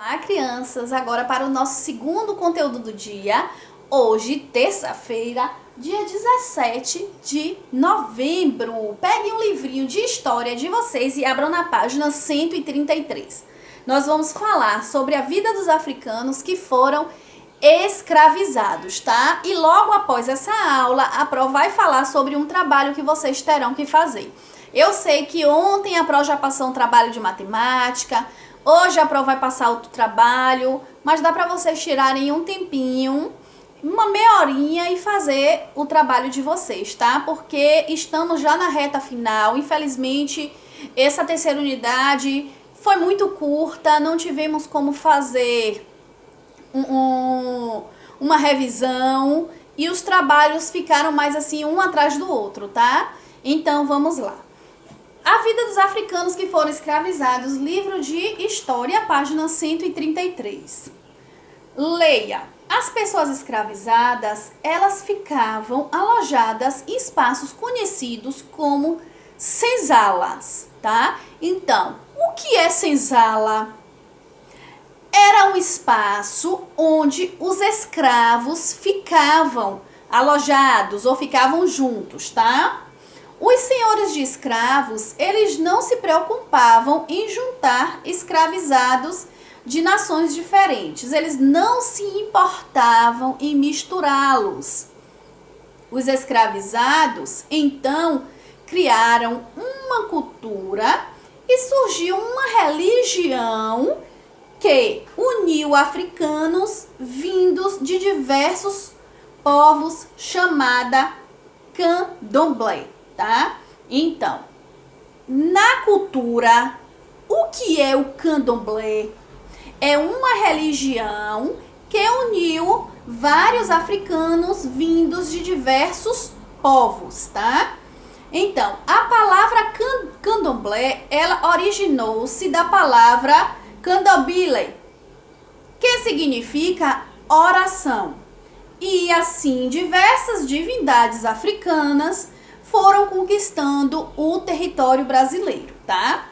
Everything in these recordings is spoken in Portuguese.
Olá, crianças! Agora para o nosso segundo conteúdo do dia. Hoje, terça-feira, dia 17 de novembro. Peguem um livrinho de história de vocês e abram na página 133. Nós vamos falar sobre a vida dos africanos que foram escravizados, tá? E logo após essa aula, a Pro vai falar sobre um trabalho que vocês terão que fazer. Eu sei que ontem a Pro já passou um trabalho de matemática. Hoje a Pro vai passar outro trabalho, mas dá para vocês tirarem um tempinho, uma meia horinha e fazer o trabalho de vocês, tá? Porque estamos já na reta final. Infelizmente, essa terceira unidade foi muito curta, não tivemos como fazer uma revisão e os trabalhos ficaram mais assim, um atrás do outro, tá? Então, vamos lá. A vida dos africanos que foram escravizados, livro de História, página 133. Leia. As pessoas escravizadas, elas ficavam alojadas em espaços conhecidos como senzalas, tá? Então, o que é senzala? Era um espaço onde os escravos ficavam alojados ou ficavam juntos, tá? Os senhores de escravos, eles não se preocupavam em juntar escravizados de nações diferentes. Eles não se importavam em misturá-los. Os escravizados, então, criaram uma cultura e surgiu uma religião que uniu africanos vindos de diversos povos, chamada Candomblé. Tá? Então, na cultura, o que é o Candomblé? É uma religião que uniu vários africanos vindos de diversos povos, tá? Então, a palavra Candomblé, ela originou-se da palavra Candomblé, que significa oração. E assim, diversas divindades africanas foram conquistando o território brasileiro, tá?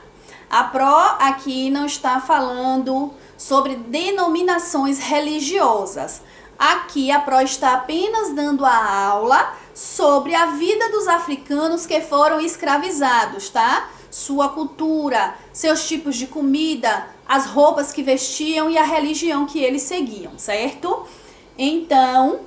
A Pro aqui não está falando sobre denominações religiosas. Aqui a Pro está apenas dando a aula sobre a vida dos africanos que foram escravizados, tá? Sua cultura, seus tipos de comida, as roupas que vestiam e a religião que eles seguiam, certo? Então,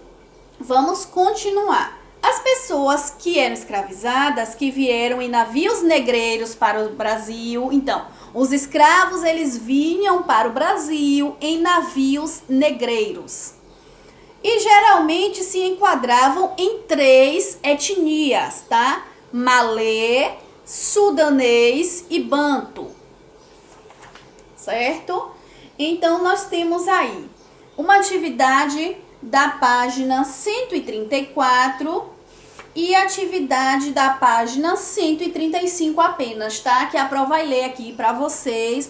vamos continuar. As pessoas que eram escravizadas, que vieram em navios negreiros para o Brasil, então, os escravos, eles vinham para o Brasil em navios negreiros. E geralmente se enquadravam em 3 etnias, tá? Malê, sudanês e banto. Certo? Então, nós temos aí uma atividade da página 134 e atividade da página 135 apenas, tá? Que a Pro vai ler aqui para vocês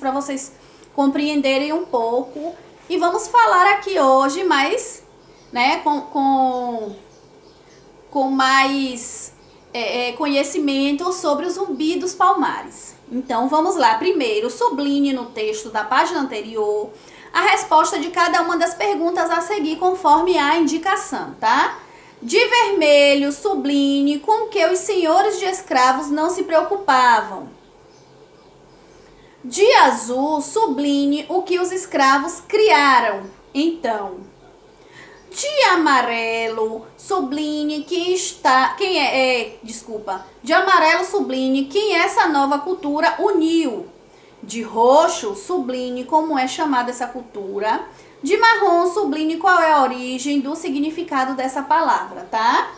compreenderem um pouco. E vamos falar aqui hoje mais, né, com mais conhecimento sobre o Zumbi dos Palmares. Então, vamos lá. Primeiro, sublinhe no texto da página anterior a resposta de cada uma das perguntas a seguir conforme a indicação, tá? De vermelho, sublinhe com que os senhores de escravos não se preocupavam. De azul, sublinhe o que os escravos criaram. Então, de amarelo, sublinhe de amarelo, sublinhe quem essa nova cultura uniu. De roxo, sublinhe como é chamada essa cultura. De marrom, sublinhe qual é a origem do significado dessa palavra, tá?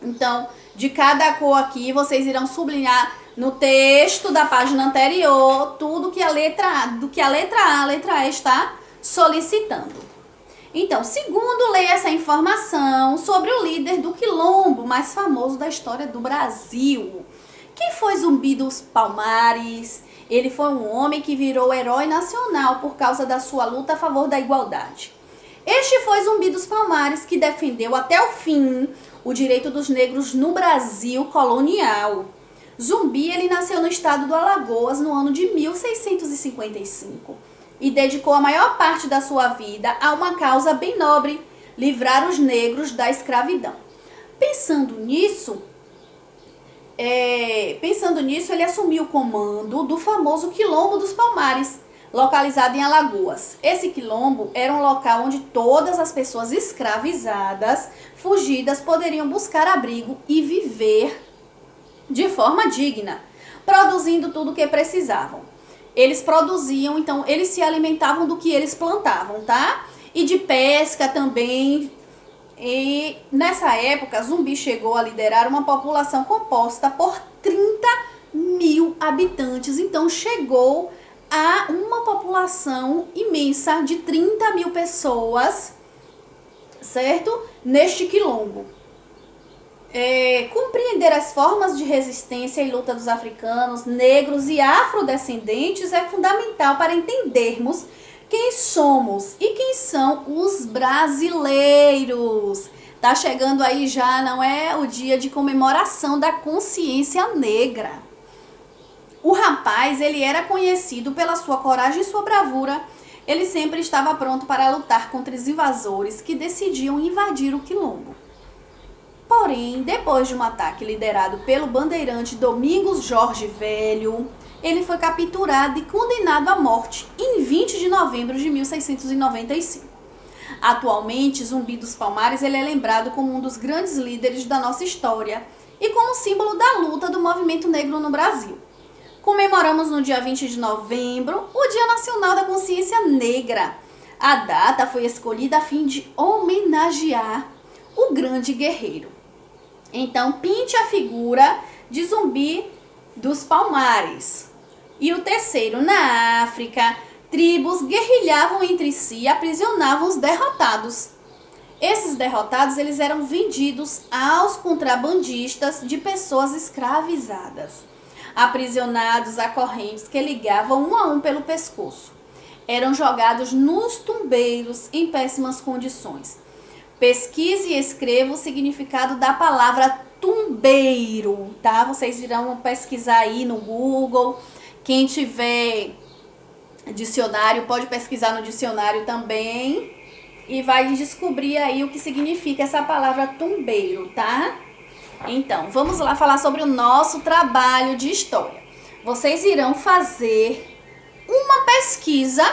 Então, de cada cor aqui, vocês irão sublinhar no texto da página anterior tudo que a letra A está solicitando. Então, segundo, leia essa informação sobre o líder do quilombo mais famoso da história do Brasil. Quem foi Zumbi dos Palmares? Ele foi um homem que virou herói nacional por causa da sua luta a favor da igualdade. Este foi Zumbi dos Palmares, que defendeu até o fim o direito dos negros no Brasil colonial. Zumbi, ele nasceu no estado do Alagoas no ano de 1655. e dedicou a maior parte da sua vida a uma causa bem nobre, livrar os negros da escravidão. Pensando nisso, ele assumiu o comando do famoso Quilombo dos Palmares, localizado em Alagoas. Esse quilombo era um local onde todas as pessoas escravizadas, fugidas, poderiam buscar abrigo e viver de forma digna, produzindo tudo o que precisavam. Eles produziam, então, eles se alimentavam do que eles plantavam, tá? E de pesca também. E nessa época, Zumbi chegou a liderar uma população composta por 30.000 habitantes. Então, chegou a uma população imensa de 30.000 pessoas, certo? Neste quilombo. Compreender as formas de resistência e luta dos africanos, negros e afrodescendentes é fundamental para entendermos quem somos e quem são os brasileiros. Tá chegando aí já, não é, o dia de comemoração da consciência negra. O rapaz, ele era conhecido pela sua coragem e sua bravura. Ele sempre estava pronto para lutar contra os invasores que decidiam invadir o quilombo. Porém, depois de um ataque liderado pelo bandeirante Domingos Jorge Velho, ele foi capturado e condenado à morte em 20 de novembro de 1695. Atualmente, Zumbi dos Palmares ele é lembrado como um dos grandes líderes da nossa história e como símbolo da luta do movimento negro no Brasil. Comemoramos no dia 20 de novembro o Dia Nacional da Consciência Negra. A data foi escolhida a fim de homenagear o grande guerreiro. Então, pinte a figura de Zumbi dos Palmares. E o terceiro, na África, tribos guerrilhavam entre si e aprisionavam os derrotados. Esses derrotados eles eram vendidos aos contrabandistas de pessoas escravizadas, aprisionados a correntes que ligavam um a um pelo pescoço. Eram jogados nos tumbeiros em péssimas condições. Pesquise e escreva o significado da palavra tumbeiro, tá? Vocês irão pesquisar aí no Google. Quem tiver dicionário pode pesquisar no dicionário também e vai descobrir aí o que significa essa palavra tumbeiro, tá? Então, vamos lá falar sobre o nosso trabalho de história. Vocês irão fazer uma pesquisa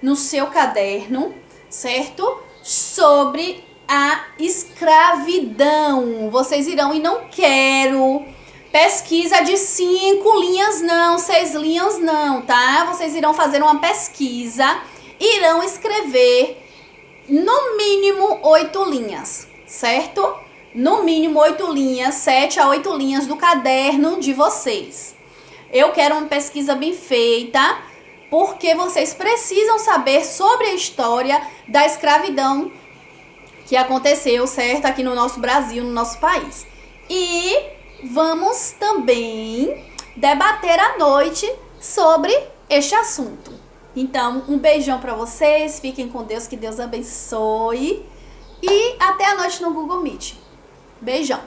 no seu caderno, certo? Sobre a escravidão. Vocês irão, e não quero pesquisa de 5 linhas não, 6 linhas não, tá? Vocês irão fazer uma pesquisa, irão escrever no mínimo 8 linhas, certo? No mínimo 8 linhas, 7 a 8 linhas do caderno de vocês. Eu quero uma pesquisa bem feita, porque vocês precisam saber sobre a história da escravidão que aconteceu, certo? Aqui no nosso Brasil, no nosso país. E vamos também debater à noite sobre este assunto. Então, um beijão para vocês, fiquem com Deus, que Deus abençoe. E até a noite no Google Meet. Beijão!